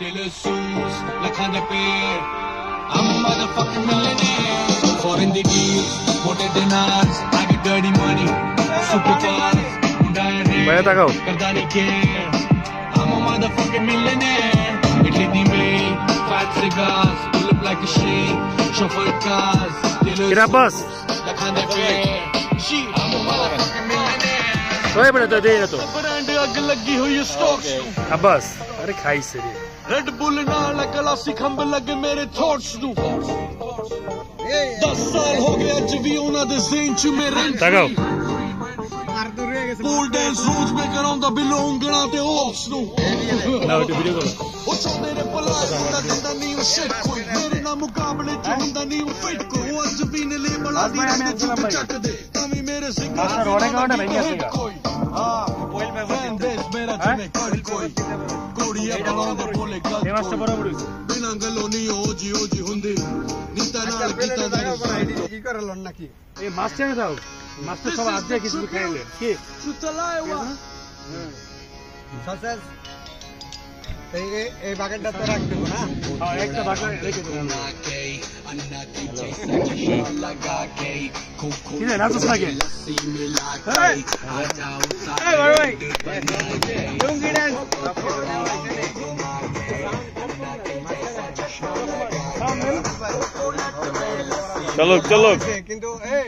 Taylor suits, lakhon de pair. I'm a motherfucking millionaire. Foreign the deals, motor dinars, I get dirty money. Supercars, diamonds, kardani care. I'm a motherfucking millionaire. Italy the mail, fat cigars, pull up like a shade. Chauffeur cars, Taylor suits, lakhon de pair. I'm a motherfucking millionaire. Soy bada de na to. Brand ag lagi hui hai stocks. Abbas, अरे खाई से रे. Red Bull नाल classic खंब लगे मेरे thoughts नू 10 साल हो गए अज भी उन्हां दे ज़हन च मेरे तगाओ पूल डांस रोज में करांदा बिलो उंगलां ते ऑक्स नू ना वीडियो करो ओ चो मेरे पलाए दा दिंदा नहीं ओ शिट कोई मेरे ना मुकाबले च हुंदा नहीं ओ फिट को अज भी ने ले बड़ा दी चट दे तमी मेरे सिंगर रोने का ना नहीं आएगा हां मोबाइल में देश मेरा तुम्हें कोई कोड़िया बनांदा बोले गल फेमस बराबर बिना गलो नहीं ओजी हुंदी नीता नाल कीता दा কি করে লন নাকি ए मास्टर দাও মাস্টার সব আজ কিছু খাইলে কি तू चलाए हुआ সসেস এই বাকেটটা তো রাখতে হবে না हां একটা বাটা রেখে দিলাম কি রে নাচ লাগে এই বড় ভাই লুঙ্গি ডান্স চলো কিন্তু এই